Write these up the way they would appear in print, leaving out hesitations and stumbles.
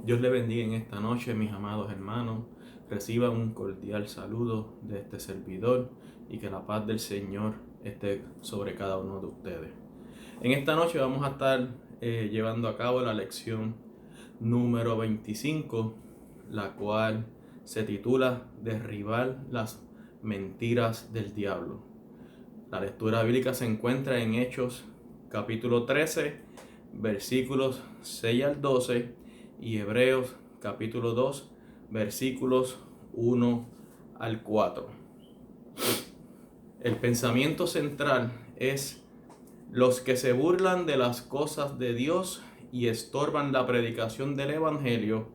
Dios le bendiga en esta noche, mis amados hermanos. Reciban un cordial saludo de este servidor y que la paz del Señor esté sobre cada uno de ustedes. En esta noche vamos a estar llevando a cabo la lección número 25, la cual se titula Derribar las mentiras del diablo. La lectura bíblica se encuentra en Hechos capítulo 13, versículos 6 al 12 y Hebreos capítulo 2, versículos 1 al 4. El pensamiento central es: los que se burlan de las cosas de Dios y estorban la predicación del Evangelio,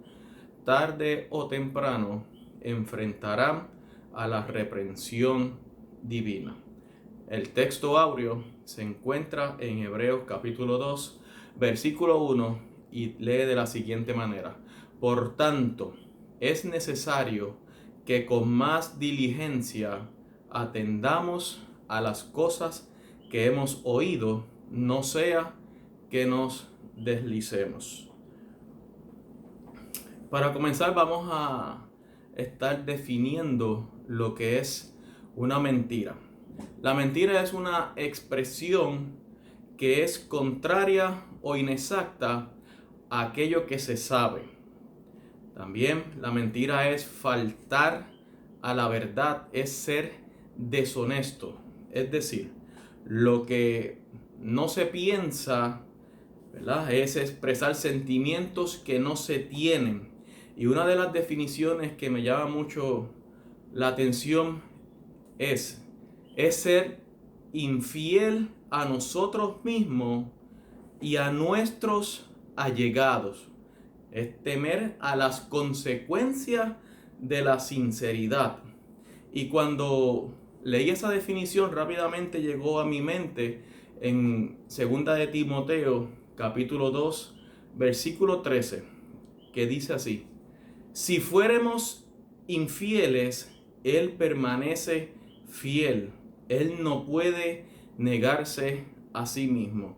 tarde o temprano enfrentarán a la reprensión divina. El texto áureo se encuentra en Hebreos capítulo 2, versículo 1 y lee de la siguiente manera: por tanto, es necesario que con más diligencia atendamos a las cosas que hemos oído, no sea que nos deslicemos. Para comenzar, vamos a estar definiendo lo que es una mentira. La mentira es una expresión que es contraria o inexacta a aquello que se sabe. También la mentira es faltar a la verdad, es ser deshonesto. Es decir, lo que no se piensa, ¿verdad?, es expresar sentimientos que no se tienen. Y una de las definiciones que me llama mucho la atención es ser infiel a nosotros mismos y a nuestros allegados. Es temer a las consecuencias de la sinceridad. Y cuando leí esa definición, rápidamente llegó a mi mente en 2 de Timoteo, capítulo 2, versículo 13, que dice así: si fuéramos infieles, Él permanece fiel. Él no puede negarse a sí mismo.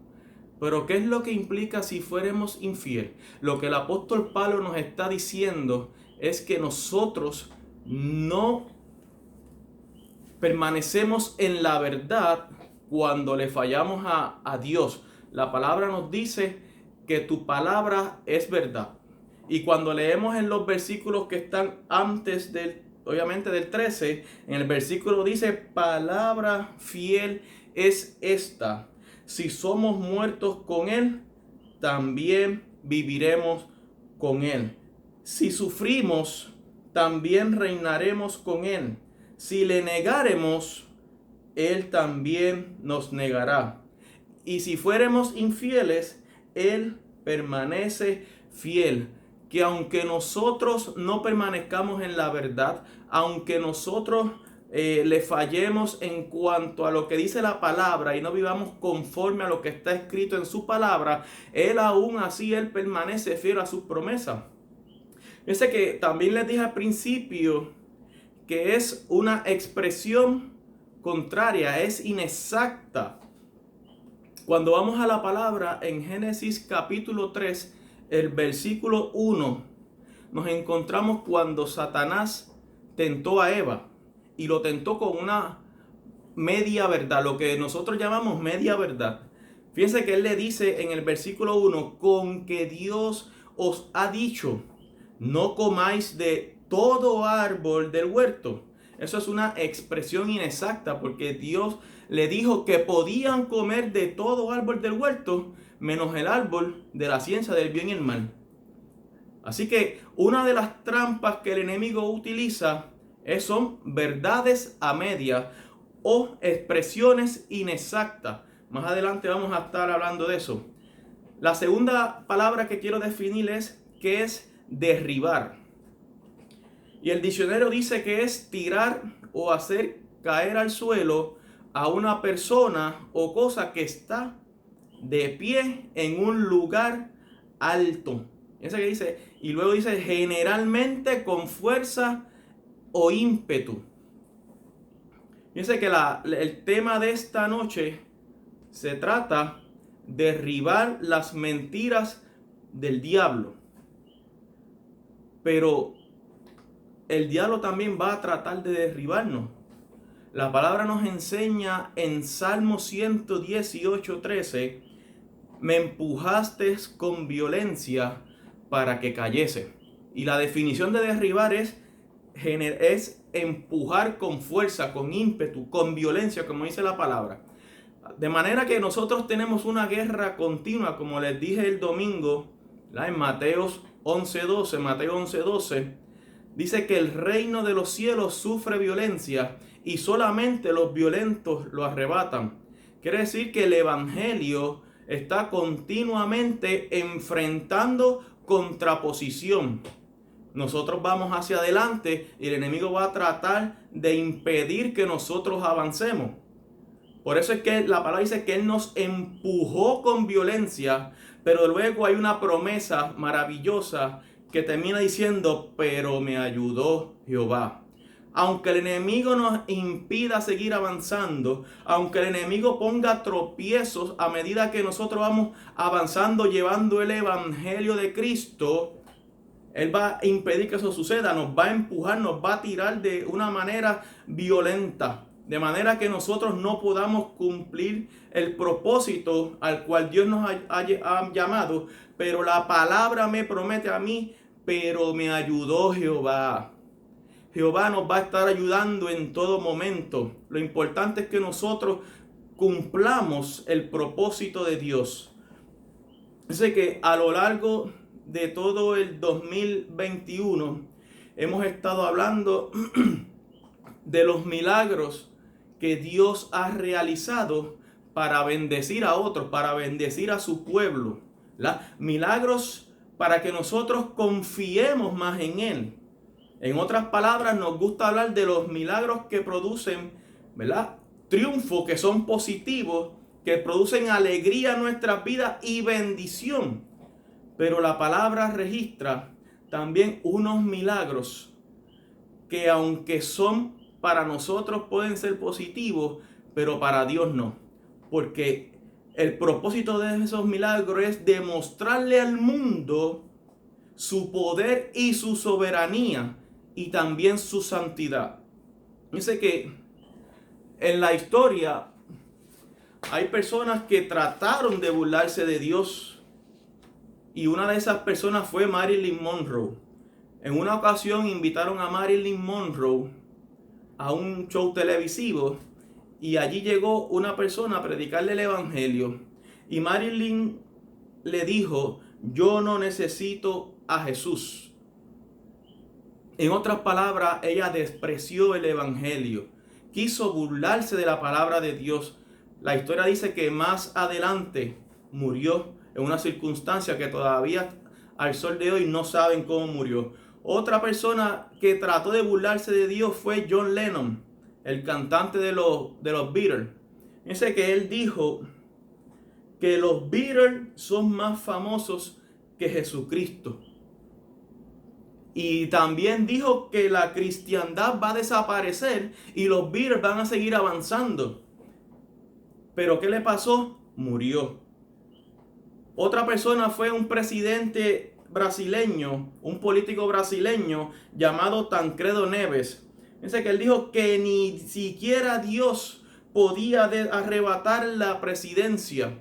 Pero ¿qué es lo que implica si fuéramos infiel? Lo que el apóstol Pablo nos está diciendo es que nosotros no permanecemos en la verdad cuando le fallamos a Dios. La palabra nos dice que tu palabra es verdad. Y cuando leemos en los versículos que están antes obviamente del 13, en el versículo dice: palabra fiel es esta: si somos muertos con Él, también viviremos con Él. Si sufrimos, también reinaremos con Él. Si le negáremos, Él también nos negará. Y si fuéramos infieles, Él permanece fiel. Que aunque nosotros no permanezcamos en la verdad, aunque nosotros le fallemos en cuanto a lo que dice la palabra y no vivamos conforme a lo que está escrito en su palabra, Él aún así, Él permanece fiel a sus promesas. Fíjense que también les dije al principio que es una expresión contraria, es inexacta. Cuando vamos a la palabra en Génesis capítulo 3, el versículo 1, nos encontramos cuando Satanás tentó a Eva y lo tentó con una media verdad, lo que nosotros llamamos media verdad. Fíjense que él le dice en el versículo 1: con que Dios os ha dicho, no comáis de todo árbol del huerto. Eso es una expresión inexacta, porque Dios le dijo que podían comer de todo árbol del huerto, menos el árbol de la ciencia del bien y el mal. Así que una de las trampas que el enemigo utiliza son verdades a medias o expresiones inexactas. Más adelante vamos a estar hablando de eso. La segunda palabra que quiero definir es que es derribar. Y el diccionario dice que es tirar o hacer caer al suelo a una persona o cosa que está de pie en un lugar alto. Ese que dice, y luego dice generalmente con fuerza o ímpetu. Fíjense que el tema de esta noche se trata de derribar las mentiras del diablo. pero el diablo también va a tratar de derribarnos. La palabra nos enseña en Salmo 118:13, me empujaste con violencia para que cayese. Y la definición de derribar es empujar con fuerza, con ímpetu, con violencia, como dice la palabra. De manera que nosotros tenemos una guerra continua, como les dije el domingo, en Mateo 11:12, dice que el reino de los cielos sufre violencia y solamente los violentos lo arrebatan. Quiere decir que el evangelio está continuamente enfrentando contraposición. Nosotros vamos hacia adelante y el enemigo va a tratar de impedir que nosotros avancemos. Por eso es que la palabra dice que Él nos empujó con violencia, pero luego hay una promesa maravillosa que termina diciendo, pero me ayudó Jehová. Aunque el enemigo nos impida seguir avanzando, aunque el enemigo ponga tropiezos a medida que nosotros vamos avanzando, llevando el evangelio de Cristo, Él va a impedir que eso suceda, nos va a empujar, nos va a tirar de una manera violenta, de manera que nosotros no podamos cumplir el propósito al cual Dios nos ha llamado. Pero la palabra me promete a mí, pero me ayudó Jehová. Jehová nos va a estar ayudando en todo momento. Lo importante es que nosotros cumplamos el propósito de Dios. Dice que a lo largo de todo el 2021 hemos estado hablando de los milagros que Dios ha realizado para bendecir a otros, para bendecir a su pueblo. Milagros para que nosotros confiemos más en Él. En otras palabras, nos gusta hablar de los milagros que producen, ¿verdad?, triunfo, que son positivos, que producen alegría en nuestras vidas y bendición. Pero la palabra registra también unos milagros que, aunque son para nosotros, pueden ser positivos, pero para Dios no. Porque el propósito de esos milagros es demostrarle al mundo su poder y su soberanía y también su santidad. Dice que en la historia hay personas que trataron de burlarse de Dios, y una de esas personas fue Marilyn Monroe. En una ocasión invitaron a Marilyn Monroe a un show televisivo y allí llegó una persona a predicarle el evangelio, y Marilyn le dijo, yo no necesito a Jesús. En otras palabras, ella despreció el evangelio, quiso burlarse de la palabra de Dios. La historia dice que más adelante murió en una circunstancia que todavía al sol de hoy no saben cómo murió. Otra persona que trató de burlarse de Dios fue John Lennon, el cantante de los Beatles. Dice que él dijo que los Beatles son más famosos que Jesucristo. Y también dijo que la cristiandad va a desaparecer y los Beatles van a seguir avanzando. Pero ¿qué le pasó? Murió. Otra persona fue un presidente brasileño, un político brasileño llamado Tancredo Neves. Dice que él dijo que ni siquiera Dios podía arrebatar la presidencia.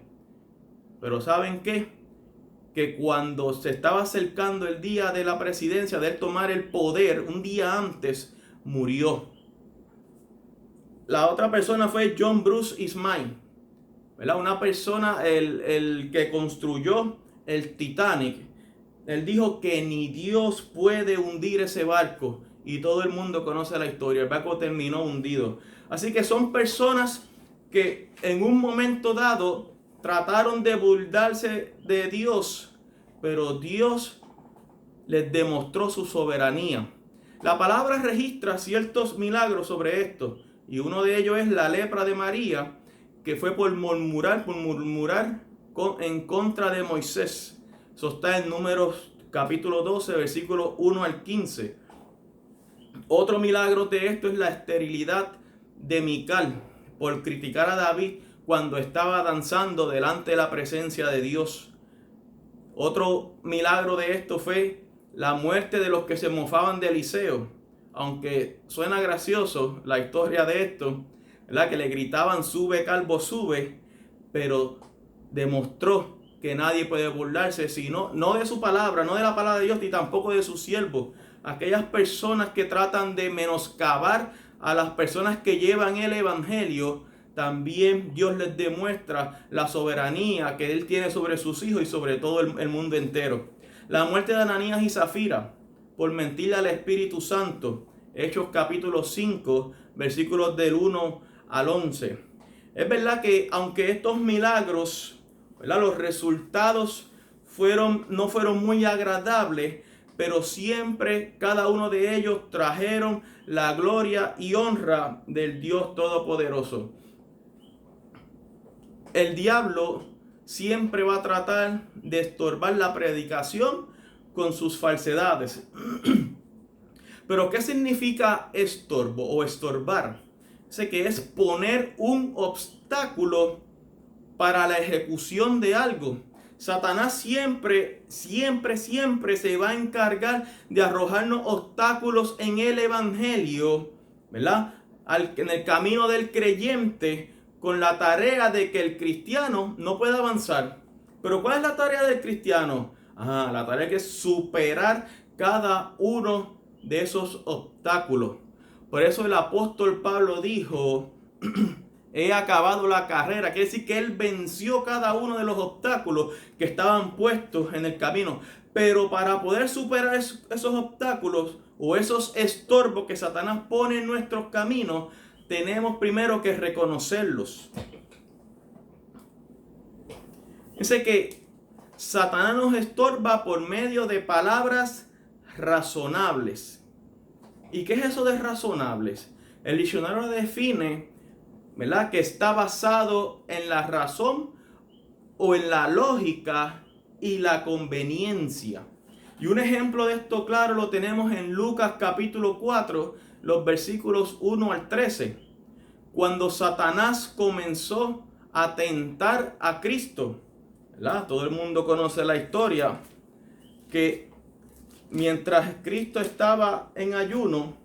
Pero ¿saben qué? Que cuando se estaba acercando el día de la presidencia, de él tomar el poder, un día antes, murió. La otra persona fue John Bruce Ismay, ¿verdad? Una persona, el que construyó el Titanic. Él dijo que ni Dios puede hundir ese barco, y todo el mundo conoce la historia. El barco terminó hundido. Así que son personas que en un momento dado trataron de burlarse de Dios, pero Dios les demostró su soberanía. La palabra registra ciertos milagros sobre esto, y uno de ellos es la lepra de María, que fue por murmurar en contra de Moisés. Eso está en Números capítulo 12, versículos 1 al 15. Otro milagro de esto es la esterilidad de Mical por criticar a David cuando estaba danzando delante de la presencia de Dios. Otro milagro de esto fue la muerte de los que se mofaban de Eliseo. Aunque suena gracioso la historia de esto, ¿verdad? Que le gritaban sube calvo sube, pero demostró que nadie puede burlarse, sino no de su palabra, no de la palabra de Dios, ni tampoco de sus siervos. Aquellas personas que tratan de menoscabar a las personas que llevan el evangelio, también Dios les demuestra la soberanía que Él tiene sobre sus hijos y sobre todo el mundo entero. La muerte de Ananías y Zafira por mentirle al Espíritu Santo. Hechos capítulo 5, versículos del 1 al 11. Es verdad que aunque estos milagros, ¿verdad?, los resultados no fueron muy agradables, pero siempre cada uno de ellos trajeron la gloria y honra del Dios Todopoderoso. El diablo siempre va a tratar de estorbar la predicación con sus falsedades. Pero ¿qué significa estorbo o estorbar? Sé que es poner un obstáculo para la ejecución de algo. Satanás siempre se va a encargar de arrojarnos obstáculos en el evangelio, ¿verdad? En el camino del creyente, con la tarea de que el cristiano no pueda avanzar. Pero ¿cuál es la tarea del cristiano? La tarea que es superar cada uno de esos obstáculos. Por eso el apóstol Pablo dijo, he acabado la carrera. Quiere decir que él venció cada uno de los obstáculos que estaban puestos en el camino. Pero para poder superar esos obstáculos o esos estorbos que Satanás pone en nuestros caminos, tenemos primero que reconocerlos. Dice que Satanás nos estorba por medio de palabras razonables. ¿Y qué es eso de razonables? El diccionario define, ¿verdad?, que está basado en la razón o en la lógica y la conveniencia. Y un ejemplo de esto claro lo tenemos en Lucas capítulo 4, los versículos 1 al 13. Cuando Satanás comenzó a tentar a Cristo, ¿verdad? Todo el mundo conoce la historia, que mientras Cristo estaba en ayuno,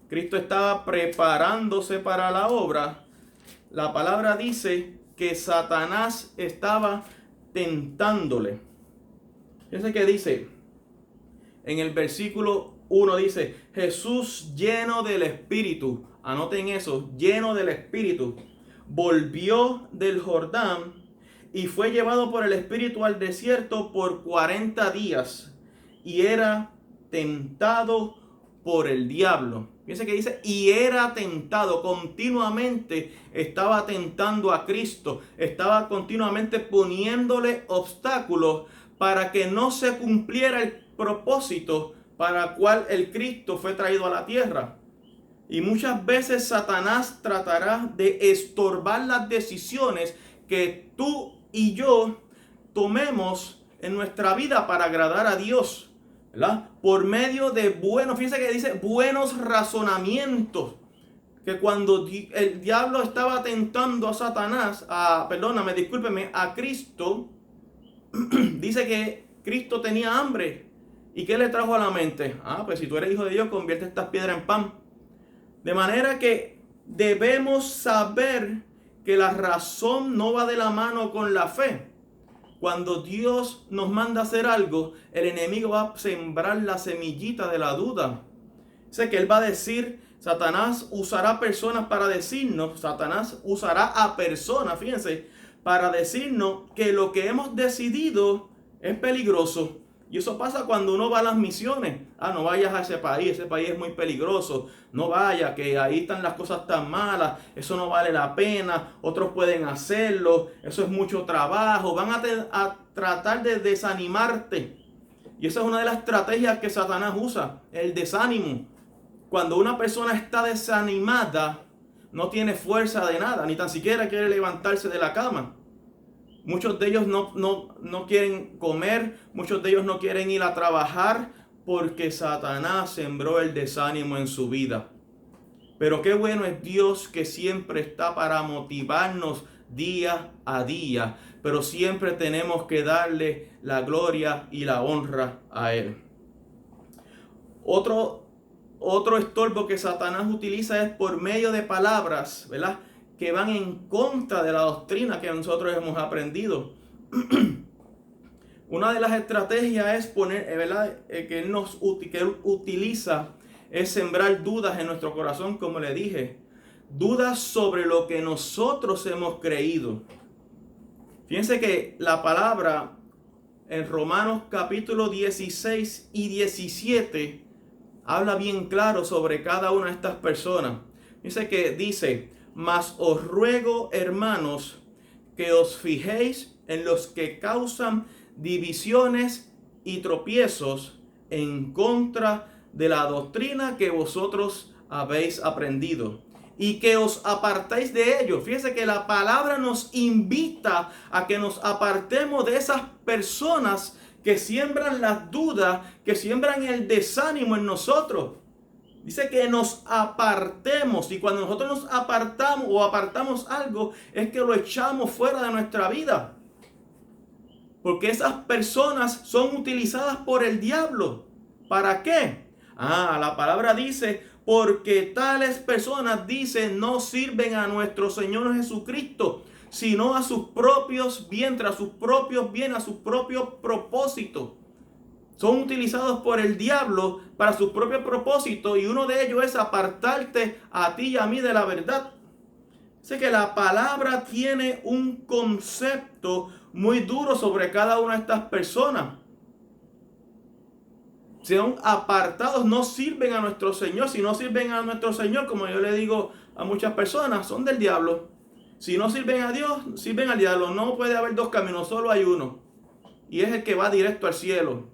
Cristo estaba preparándose para la obra. La palabra dice que Satanás estaba tentándole. Fíjense que dice, en el versículo 1 dice, Jesús lleno del Espíritu, anoten eso, lleno del Espíritu, volvió del Jordán y fue llevado por el Espíritu al desierto por 40 días y era tentado por el diablo. Fíjense que dice, y era tentado, continuamente estaba tentando a Cristo, estaba continuamente poniéndole obstáculos para que no se cumpliera el propósito para el cual el Cristo fue traído a la tierra. Y muchas veces Satanás tratará de estorbar las decisiones que tú y yo tomemos en nuestra vida para agradar a Dios, ¿verdad? Por medio de fíjense que dice buenos razonamientos. Que cuando el diablo estaba tentando a Satanás, a Cristo, dice que Cristo tenía hambre. ¿Y qué le trajo a la mente? Pues si tú eres hijo de Dios, convierte estas piedras en pan. De manera que debemos saber que la razón no va de la mano con la fe. Cuando Dios nos manda a hacer algo, el enemigo va a sembrar la semillita de la duda. Sé que él va a decir, Satanás usará personas para decirnos, Satanás usará a personas, fíjense, para decirnos que lo que hemos decidido es peligroso. Y eso pasa cuando uno va a las misiones. No vayas a ese país es muy peligroso. No vayas, que ahí están las cosas tan malas, eso no vale la pena, otros pueden hacerlo, eso es mucho trabajo. Van a tratar de desanimarte. Y esa es una de las estrategias que Satanás usa, el desánimo. Cuando una persona está desanimada, no tiene fuerza de nada, ni tan siquiera quiere levantarse de la cama. Muchos de ellos no quieren comer, muchos de ellos no quieren ir a trabajar porque Satanás sembró el desánimo en su vida. Pero qué bueno es Dios, que siempre está para motivarnos día a día, pero siempre tenemos que darle la gloria y la honra a Él. Otro estorbo que Satanás utiliza es por medio de palabras, ¿verdad?, que van en contra de la doctrina que nosotros hemos aprendido. Una de las estrategias es poner, ¿verdad?, que él utiliza es sembrar dudas en nuestro corazón, como le dije. Dudas sobre lo que nosotros hemos creído. Fíjense que la palabra en Romanos capítulo 16 y 17 habla bien claro sobre cada una de estas personas. Dice, mas os ruego, hermanos, que os fijéis en los que causan divisiones y tropiezos en contra de la doctrina que vosotros habéis aprendido, y que os apartéis de ellos. Fíjense que la palabra nos invita a que nos apartemos de esas personas que siembran las dudas, que siembran el desánimo en nosotros. Dice que nos apartemos, y cuando nosotros nos apartamos o apartamos algo, es que lo echamos fuera de nuestra vida. Porque esas personas son utilizadas por el diablo. ¿Para qué? La palabra dice, porque tales personas, dice, no sirven a nuestro Señor Jesucristo, sino a sus propios vientres, a sus propios bienes, a sus propios propósitos. Son utilizados por el diablo para sus propios propósitos, y uno de ellos es apartarte a ti y a mí de la verdad. Sé que la palabra tiene un concepto muy duro sobre cada una de estas personas. Son apartados, no sirven a nuestro Señor. Si no sirven a nuestro Señor, como yo le digo a muchas personas, son del diablo. Si no sirven a Dios, sirven al diablo. No puede haber dos caminos, solo hay uno. Y es el que va directo al cielo.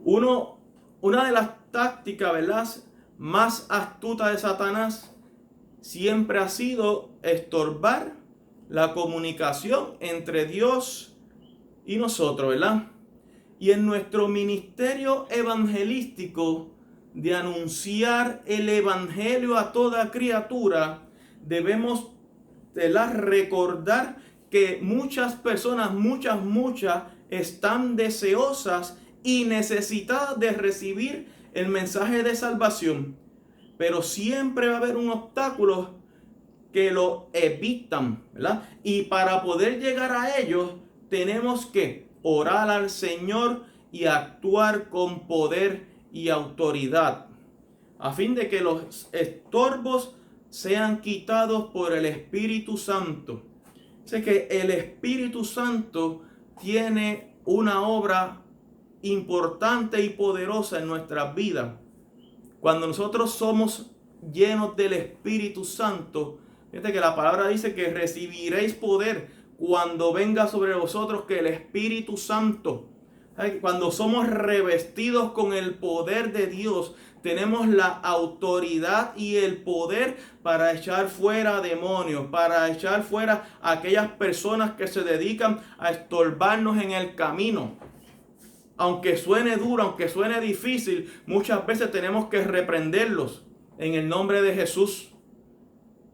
Una de las tácticas, ¿verdad?, más astutas de Satanás siempre ha sido estorbar la comunicación entre Dios y nosotros, ¿verdad? Y en nuestro ministerio evangelístico de anunciar el evangelio a toda criatura, debemos, ¿verdad?, recordar que muchas personas, muchas, están deseosas y necesitadas de recibir el mensaje de salvación, pero siempre va a haber un obstáculo que lo evitan, ¿verdad? Y para poder llegar a ellos, tenemos que orar al Señor y actuar con poder y autoridad, a fin de que los estorbos sean quitados por el Espíritu Santo. Sé que el Espíritu Santo tiene una obra importante y poderosa en nuestras vidas. Cuando nosotros somos llenos del Espíritu Santo, fíjate que la palabra dice que recibiréis poder cuando venga sobre vosotros que el Espíritu Santo. Cuando somos revestidos con el poder de Dios, tenemos la autoridad y el poder para echar fuera demonios, para echar fuera a aquellas personas que se dedican a estorbarnos en el camino. Aunque suene duro, aunque suene difícil, muchas veces tenemos que reprenderlos en el nombre de Jesús,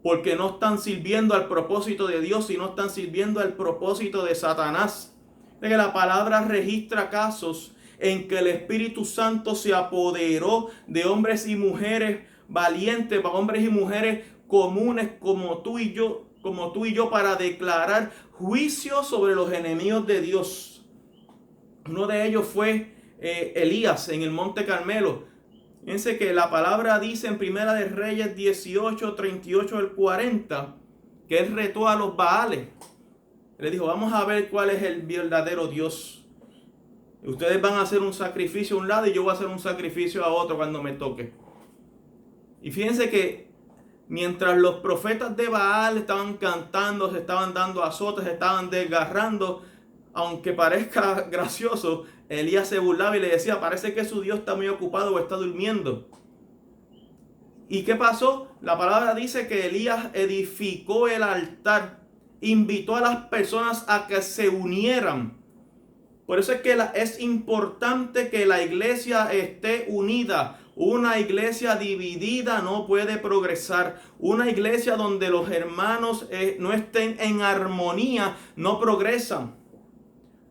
porque no están sirviendo al propósito de Dios, sino están sirviendo al propósito de Satanás. De que la palabra registra casos en que el Espíritu Santo se apoderó de hombres y mujeres valientes, hombres y mujeres comunes como tú y yo, para declarar juicio sobre los enemigos de Dios. Uno de ellos fue Elías en el Monte Carmelo. Fíjense que la palabra dice en Primera de Reyes 18, 38 al 40, que él retó a los Baales. Le dijo, vamos a ver cuál es el verdadero Dios. Ustedes van a hacer un sacrificio a un lado y yo voy a hacer un sacrificio a otro cuando me toque. Y fíjense que mientras los profetas de Baal estaban cantando, se estaban dando azotes, se estaban desgarrando, aunque parezca gracioso, Elías se burlaba y le decía, parece que su Dios está muy ocupado o está durmiendo. ¿Y qué pasó? La palabra dice que Elías edificó el altar, invitó a las personas a que se unieran. Por eso es que es importante que la iglesia esté unida. Una iglesia dividida no puede progresar. Una iglesia donde los hermanos no estén en armonía no progresan.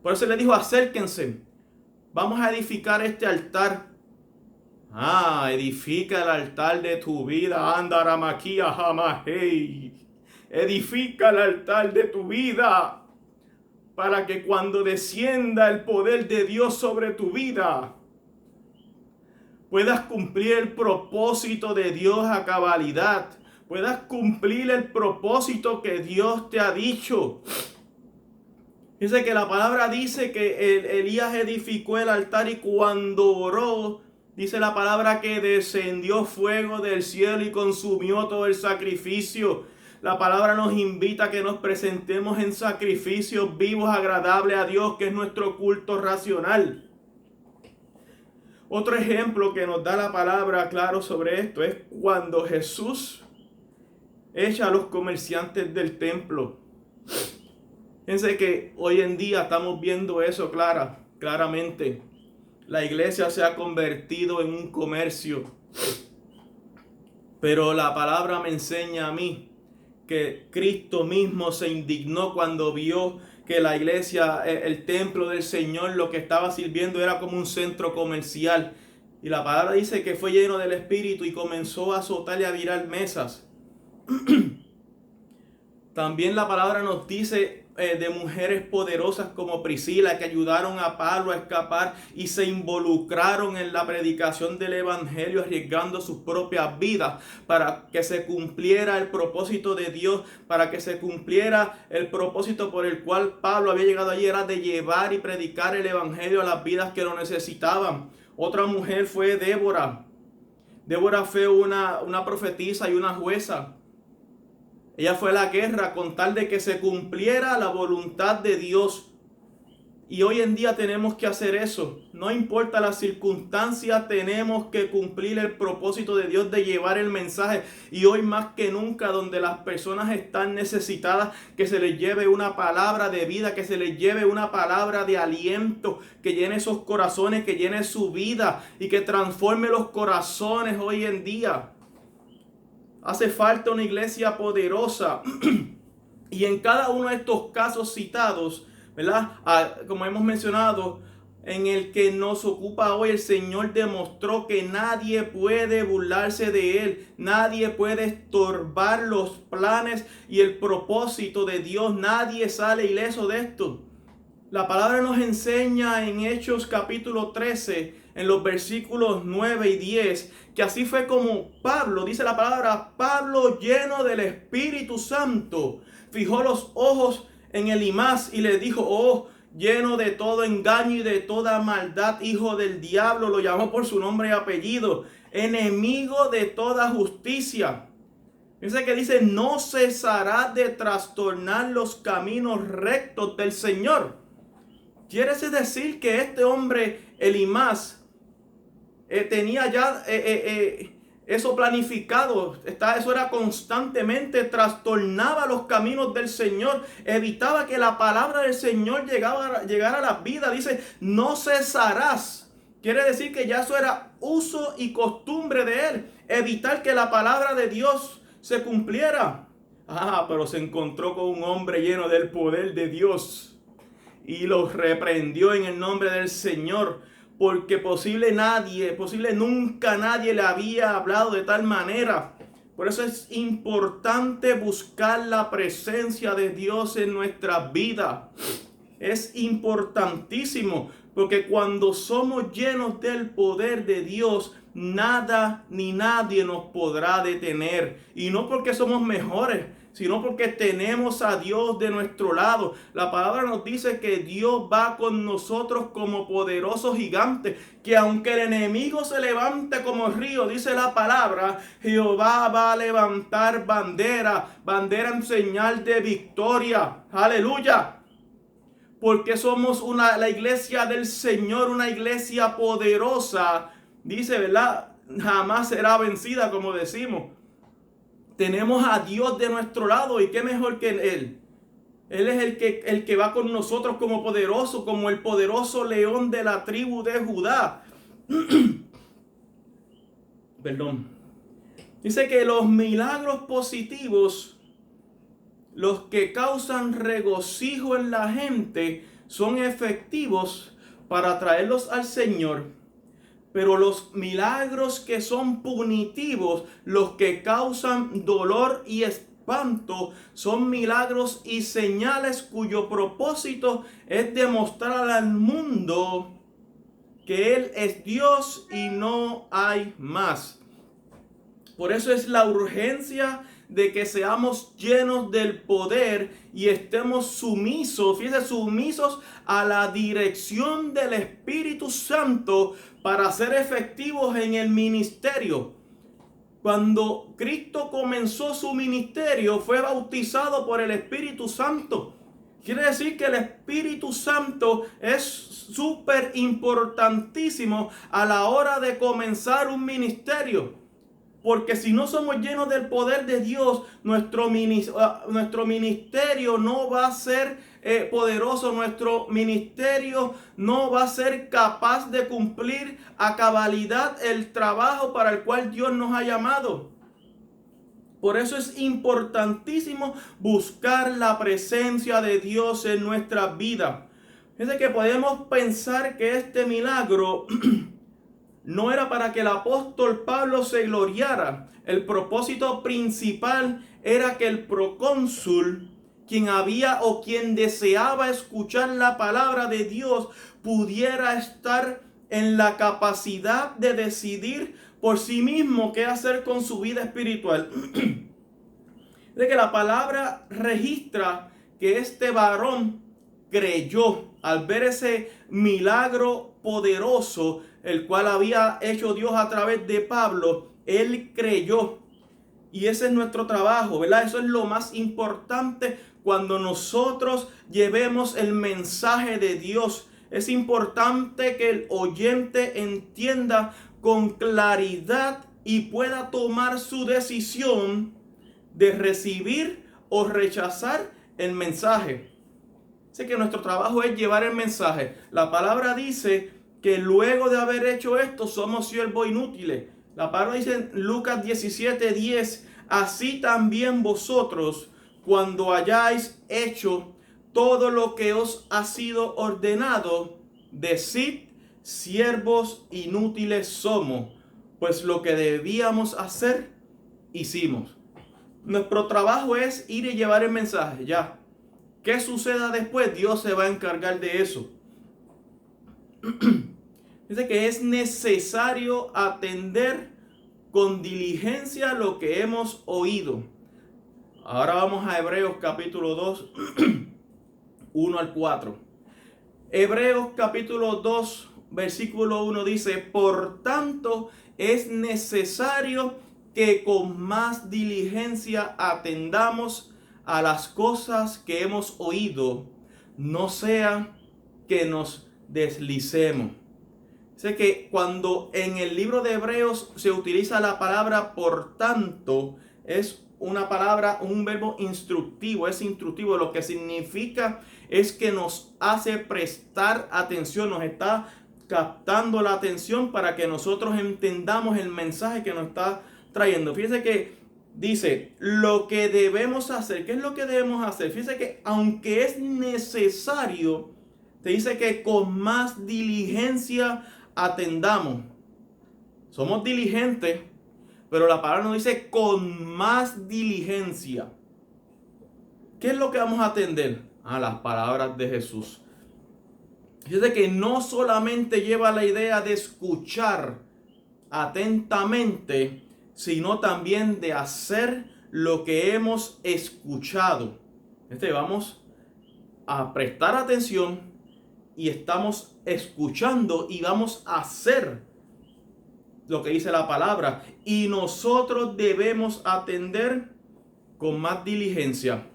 Por eso le dijo, acérquense. vamos a edificar este altar. Edifica el altar de tu vida. Andaramaquia jamahei. Edifica el altar de tu vida, para que cuando descienda el poder de Dios sobre tu vida, puedas cumplir el propósito de Dios a cabalidad. Puedas cumplir el propósito que Dios te ha dicho. Dice que la palabra dice que Elías edificó el altar y cuando oró, dice la palabra que descendió fuego del cielo y consumió todo el sacrificio. La palabra nos invita a que nos presentemos en sacrificios vivos, agradables a Dios, que es nuestro culto racional. Otro ejemplo que nos da la palabra claro sobre esto es cuando Jesús echa a los comerciantes del templo. Fíjense que hoy en día estamos viendo eso claramente. La iglesia se ha convertido en un comercio. Pero la palabra me enseña a mí que Cristo mismo se indignó cuando vio que la iglesia, el templo del Señor, lo que estaba sirviendo era como un centro comercial. Y la palabra dice que fue lleno del Espíritu y comenzó a azotar y a virar mesas. También la palabra nos dice de mujeres poderosas como Priscila, que ayudaron a Pablo a escapar y se involucraron en la predicación del evangelio, arriesgando sus propias vidas para que se cumpliera el propósito de Dios, para que se cumpliera el propósito por el cual Pablo había llegado allí, era de llevar y predicar el evangelio a las vidas que lo necesitaban. Otra mujer fue Débora. Débora fue una profetisa y una jueza. Ella fue a la guerra con tal de que se cumpliera la voluntad de Dios. Y hoy en día tenemos que hacer eso. No importa las circunstancias, tenemos que cumplir el propósito de Dios de llevar el mensaje. Y hoy más que nunca, donde las personas están necesitadas, que se les lleve una palabra de vida, que se les lleve una palabra de aliento, que llene esos corazones, que llene su vida y que transforme los corazones hoy en día. Hace falta una iglesia poderosa. Y en cada uno de estos casos citados, ¿verdad? Como hemos mencionado, en el que nos ocupa hoy, el Señor demostró que nadie puede burlarse de Él. Nadie puede estorbar los planes y el propósito de Dios. Nadie sale ileso de esto. La palabra nos enseña en Hechos capítulo 13, en los versículos 9 y 10, que así fue como Pablo, dice la palabra, Pablo lleno del Espíritu Santo, fijó los ojos en Elimas y le dijo, oh, lleno de todo engaño y de toda maldad, hijo del diablo, lo llamó por su nombre y apellido, enemigo de toda justicia. Fíjense que dice, no cesará de trastornar los caminos rectos del Señor. Quiere decir que este hombre, Elimas, tenía ya eso planificado. Eso era constantemente, trastornaba los caminos del Señor, evitaba que la palabra del Señor llegara a la vida. Dice, no cesarás. Quiere decir que ya eso era uso y costumbre de él, evitar que la palabra de Dios se cumpliera. Pero se encontró con un hombre lleno del poder de Dios y los reprendió en el nombre del Señor, porque posible nunca nadie le había hablado de tal manera. Por eso es importante buscar la presencia de Dios en nuestras vidas. Es importantísimo, porque cuando somos llenos del poder de Dios, nada ni nadie nos podrá detener. Y no porque somos mejores, sino porque tenemos a Dios de nuestro lado. La palabra nos dice que Dios va con nosotros como poderoso gigante, que aunque el enemigo se levante como río, dice la palabra, Jehová va a levantar bandera en señal de victoria. Aleluya. Porque somos la iglesia del Señor, una iglesia poderosa. Dice, ¿verdad? Jamás será vencida, como decimos. Tenemos a Dios de nuestro lado, y qué mejor que Él. Él es el que va con nosotros como poderoso, como el poderoso león de la tribu de Judá. Perdón. Dice que los milagros positivos, los que causan regocijo en la gente, son efectivos para traerlos al Señor. Pero los milagros que son punitivos, los que causan dolor y espanto, son milagros y señales cuyo propósito es demostrar al mundo que Él es Dios y no hay más. Por eso es la urgencia de que seamos llenos del poder y estemos sumisos, fíjense, sumisos a la dirección del Espíritu Santo para ser efectivos en el ministerio. Cuando Cristo comenzó su ministerio, fue bautizado por el Espíritu Santo. Quiere decir que el Espíritu Santo es súper importantísimo a la hora de comenzar un ministerio. Porque si no somos llenos del poder de Dios, nuestro ministerio no va a ser poderoso. Nuestro ministerio no va a ser capaz de cumplir a cabalidad el trabajo para el cual Dios nos ha llamado. Por eso es importantísimo buscar la presencia de Dios en nuestra vida. Fíjense que podemos pensar que este milagro no era para que el apóstol Pablo se gloriara. El propósito principal era que el procónsul, quien deseaba escuchar la palabra de Dios, pudiera estar en la capacidad de decidir por sí mismo qué hacer con su vida espiritual. De que la palabra registra que este varón creyó al ver ese milagro poderoso, el cual había hecho Dios a través de Pablo. Él creyó. Y ese es nuestro trabajo, ¿verdad? Eso es lo más importante cuando nosotros llevemos el mensaje de Dios. Es importante que el oyente entienda con claridad y pueda tomar su decisión de recibir o rechazar el mensaje. Sé que nuestro trabajo es llevar el mensaje. La palabra dice que luego de haber hecho esto somos siervos inútiles. La palabra dice en Lucas 17:10, así también vosotros, cuando hayáis hecho todo lo que os ha sido ordenado, decid, siervos inútiles somos, pues lo que debíamos hacer, hicimos. Nuestro trabajo es ir y llevar el mensaje, ya. ¿Qué suceda después? Dios se va a encargar de eso. Dice que es necesario atender con diligencia lo que hemos oído. Ahora vamos a Hebreos capítulo 2, 1 al 4. Hebreos capítulo 2, versículo 1 dice, por tanto es necesario que con más diligencia atendamos a las cosas que hemos oído, no sea que nos deslicemos. Sé que cuando en el libro de Hebreos se utiliza la palabra por tanto, es una palabra, un verbo instructivo, es instructivo. Lo que significa es que nos hace prestar atención, nos está captando la atención para que nosotros entendamos el mensaje que nos está trayendo. Fíjense que dice, lo que debemos hacer. ¿Qué es lo que debemos hacer? Fíjense que aunque es necesario, te dice que con más diligencia atendamos. Somos diligentes, pero la palabra nos dice con más diligencia. ¿Qué es lo que vamos a atender? A las palabras de Jesús. Fíjate que no solamente lleva la idea de escuchar atentamente, sino también de hacer lo que hemos escuchado. Vamos a prestar atención y estamos escuchando y vamos a hacer lo que dice la palabra. Y nosotros debemos atender con más diligencia.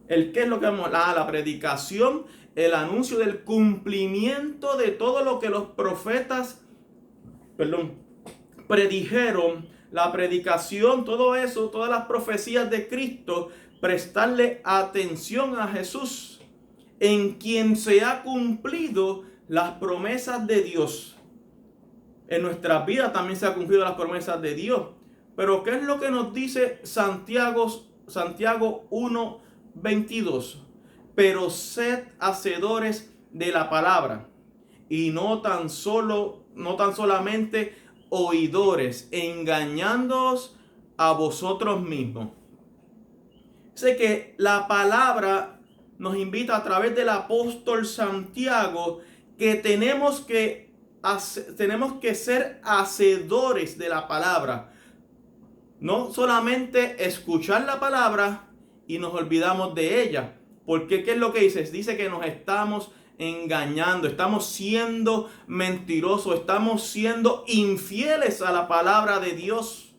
¿Qué es lo que vamos a la predicación? El anuncio del cumplimiento de todo lo que los profetas, predijeron. La predicación, todo eso, todas las profecías de Cristo, prestarle atención a Jesús, en quien se ha cumplido las promesas de Dios. En nuestras vidas también se han cumplido las promesas de Dios. Pero ¿qué es lo que nos dice Santiago 1:22? Pero sed hacedores de la palabra y no tan solamente oidores, engañándoos a vosotros mismos. Sé que la palabra nos invita a través del apóstol Santiago que tenemos que ser hacedores de la palabra. No solamente escuchar la palabra y nos olvidamos de ella. Porque ¿qué es lo que dice? Dice que nos estamos engañando, estamos siendo mentirosos, estamos siendo infieles a la palabra de Dios.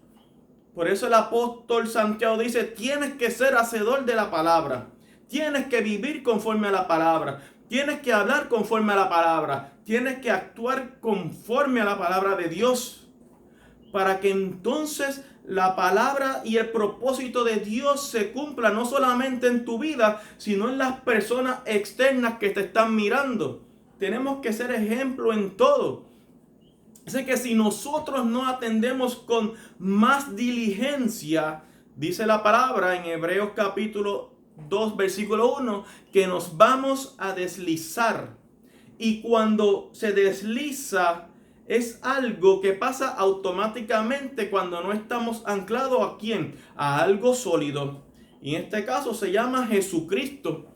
Por eso el apóstol Santiago dice, tienes que ser hacedor de la palabra. Tienes que vivir conforme a la palabra. Tienes que hablar conforme a la palabra. Tienes que actuar conforme a la palabra de Dios. Para que entonces la palabra y el propósito de Dios se cumpla no solamente en tu vida, sino en las personas externas que te están mirando. Tenemos que ser ejemplo en todo. Así que si nosotros no atendemos con más diligencia, dice la palabra en Hebreos capítulo 2, versículo 1, que nos vamos a deslizar. Y cuando se desliza, es algo que pasa automáticamente cuando no estamos anclados ¿a quién? A algo sólido. Y en este caso se llama Jesucristo.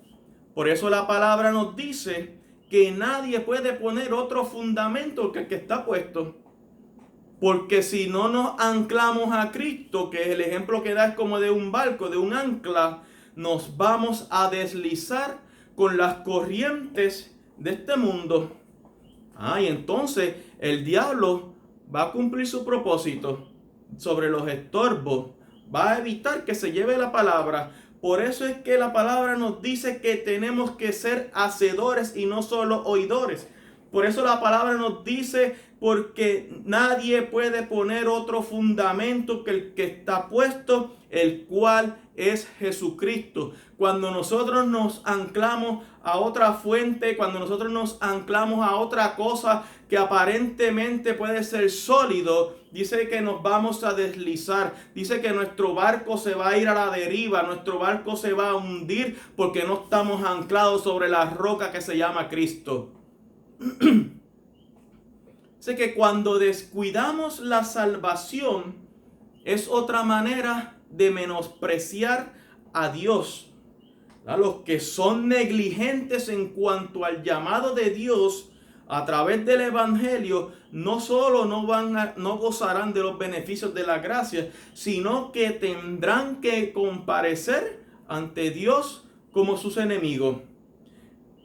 Por eso la palabra nos dice que nadie puede poner otro fundamento que el que está puesto. Porque si no nos anclamos a Cristo, que el ejemplo que da es como de un barco, de un ancla, nos vamos a deslizar con las corrientes de este mundo. Y entonces el diablo va a cumplir su propósito sobre los estorbos. Va a evitar que se lleve la palabra. Por eso es que la palabra nos dice que tenemos que ser hacedores y no solo oidores. Por eso la palabra nos dice, porque nadie puede poner otro fundamento que el que está puesto, el cual es Jesucristo. Cuando nosotros nos anclamos a otra fuente, cuando nosotros nos anclamos a otra cosa que aparentemente puede ser sólido, dice que nos vamos a deslizar. Dice que nuestro barco se va a ir a la deriva, nuestro barco se va a hundir porque no estamos anclados sobre la roca que se llama Cristo. Sé que cuando descuidamos la salvación es otra manera de menospreciar a Dios. Los que son negligentes en cuanto al llamado de Dios a través del evangelio no solo no gozarán de los beneficios de la gracia, sino que tendrán que comparecer ante Dios como sus enemigos.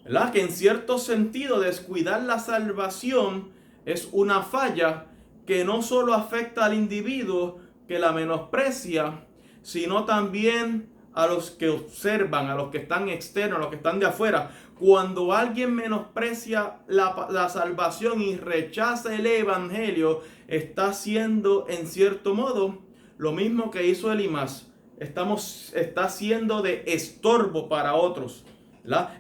¿Verdad? Que en cierto sentido descuidar la salvación es una falla que no solo afecta al individuo que la menosprecia, sino también a los que observan, a los que están externos, a los que están de afuera. Cuando alguien menosprecia la salvación y rechaza el evangelio, está haciendo en cierto modo lo mismo que hizo Elimas. Está haciendo de estorbo para otros.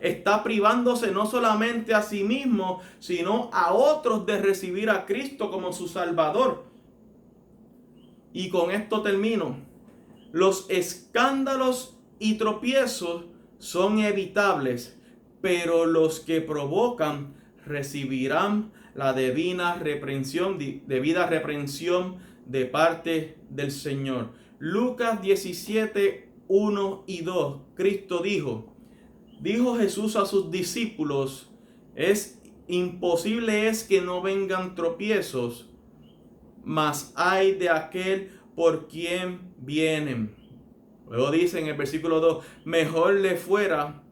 Está privándose no solamente a sí mismo, sino a otros de recibir a Cristo como su Salvador. Y con esto termino. Los escándalos y tropiezos son evitables, pero los que provocan recibirán la debida reprensión de parte del Señor. Lucas 17, 1 y 2. Cristo dijo Jesús a sus discípulos, imposible es que no vengan tropiezos, mas hay de aquel por quien vienen. Luego dice en el versículo 2, mejor le fuera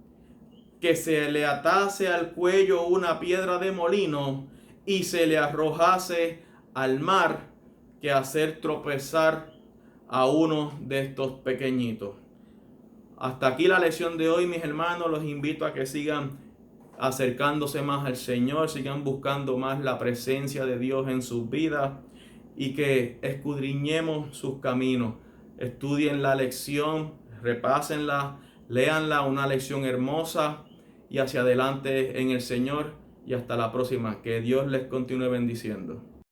que se le atase al cuello una piedra de molino y se le arrojase al mar, que hacer tropezar a uno de estos pequeñitos. Hasta aquí la lección de hoy, mis hermanos. Los invito a que sigan acercándose más al Señor, sigan buscando más la presencia de Dios en sus vidas y que escudriñemos sus caminos. Estudien la lección, repásenla, léanla, una lección hermosa y hacia adelante en el Señor. Y hasta la próxima. Que Dios les continúe bendiciendo.